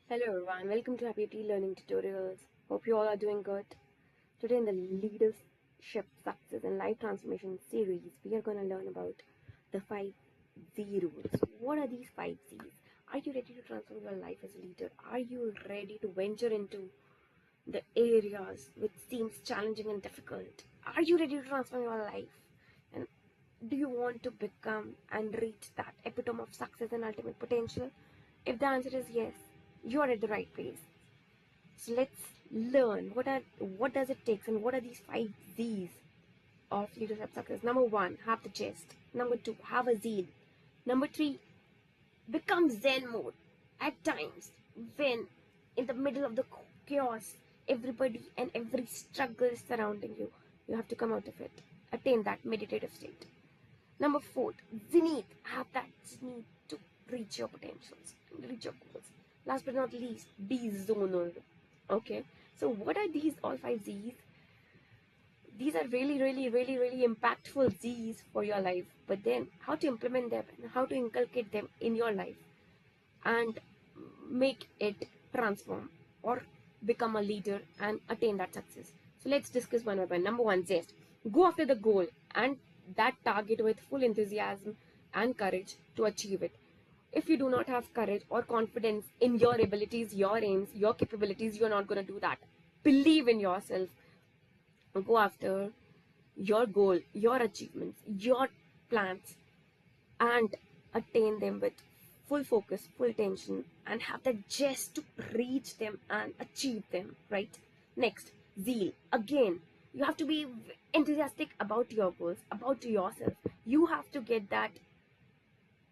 Hello everyone, welcome to Happy Tea Learning Tutorials. Hope you all are doing good. Today in the Leadership Success and Life Transformation series, we are going to learn about the 5Z rules. What are these 5Zs? Are you ready to transform your life as a leader? Are you ready to venture into the areas which seems challenging and difficult? Are you ready to transform your life? And do you want to become and reach that epitome of success and ultimate potential? If the answer is yes, you are at the right place. So let's learn what does it take and what are these 5 Z's of leadership success. Number 1, have the zest. Number 2, have a zeal. Number 3, become Zen mode. At times, when in the middle of the chaos, everybody and every struggle is surrounding you, you have to come out of it. Attain that meditative state. Number 4, Zenith. Have that zenith to reach your potentials, reach your goals. Last but not least, be zonal. Okay, so what are these all 5 Z's? These are really impactful Z's for your life, but then how to implement them and how to inculcate them in your life and make it transform or become a leader and attain that success. So let's discuss one by one. Number 1, zest. Go after the goal and that target with full enthusiasm and courage to achieve it. If you do not have courage or confidence in your abilities, your aims, your capabilities, you're not going to do that. Believe in yourself. Go after your goal, your achievements, your plans, and attain them with full focus, full attention, and have the zest to reach them and achieve them, right? Next, zeal. Again, you have to be enthusiastic about your goals, about yourself. You have to get that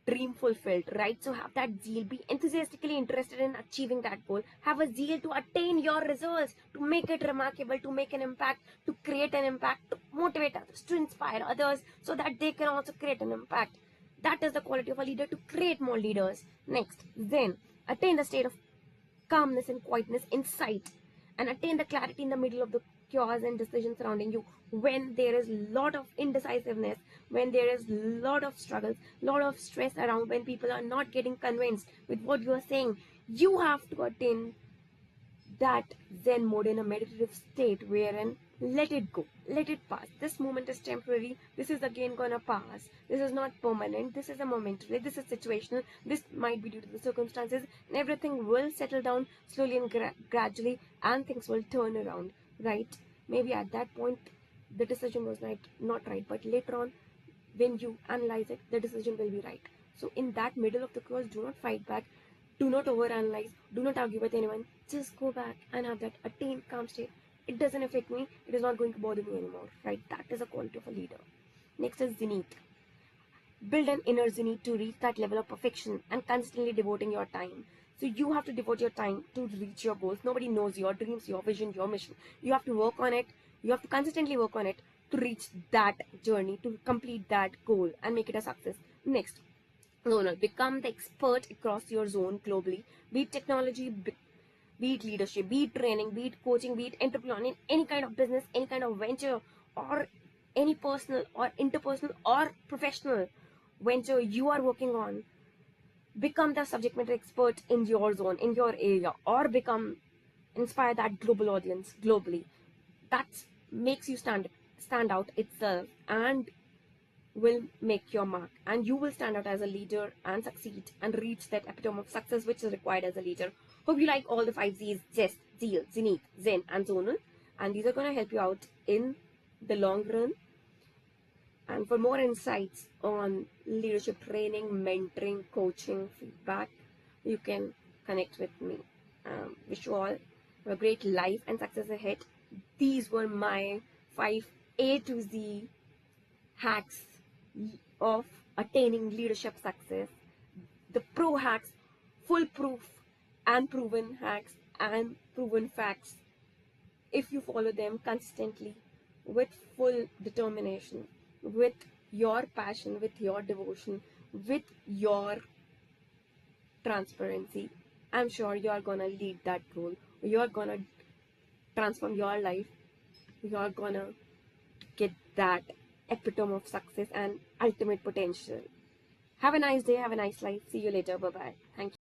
dream fulfilled, right? So have that zeal, be enthusiastically interested in achieving that goal, have a zeal to attain your results, to make it remarkable, to make an impact, to create an impact, to motivate others, to inspire others so that they can also create an impact. That is the quality of a leader, to create more leaders. Next, Zen. Attain the state of calmness and quietness inside and attain the clarity in the middle of the chaos and decisions surrounding you. When there is a lot of indecisiveness, when there is a lot of struggles, lot of stress around, when people are not getting convinced with what you are saying, you have to attain that Zen mode in a meditative state wherein let it go, let it pass. This moment is temporary. This is again gonna pass. This is not permanent. This is a momentary. This is situational. This might be due to the circumstances, and everything will settle down slowly and gradually, and things will turn around. Right? Maybe at that point the decision was not right, but later on, when you analyze it, the decision will be right. So in that middle of the course, do not fight back. Do not overanalyze. Do not argue with anyone. Just go back and have that attained calm state. It doesn't affect me. It is not going to bother me anymore. Right? That is a quality of a leader. Next is zenith. Build an inner zenith to reach that level of perfection and constantly devoting your time. So you have to devote your time to reach your goals. Nobody knows your dreams, your vision, your mission. You have to work on it. You have to consistently work on it to reach that journey, to complete that goal and make it a success. Next, ZONAL. Become the expert across your zone globally. Be it technology, be it leadership, be it training, be it coaching, be it entrepreneur, in any kind of business, any kind of venture, or any personal or interpersonal or professional venture you are working on. Become the subject matter expert in your zone, in your area, or inspire that global audience globally. That makes you stand out itself and will make your mark, and you will stand out as a leader and succeed and reach that epitome of success which is required as a leader. Hope you like all the 5 Z's: ZEST, ZEAL, ZENIETH, ZEN, and ZONAL, and these are going to help you out in the long run. And for more insights on leadership training, mentoring, coaching, feedback, you can connect with me. Wish you all a great life and success ahead. These were my 5 A to Z hacks of attaining leadership success. The pro hacks, foolproof and proven hacks and proven facts. If you follow them consistently with full determination, with your passion, with your devotion, with your transparency, I'm sure you're gonna lead that goal. You're gonna transform your life. You're gonna get that epitome of success and ultimate potential. Have a nice day. Have a nice life. See you later. Bye-bye. Thank you.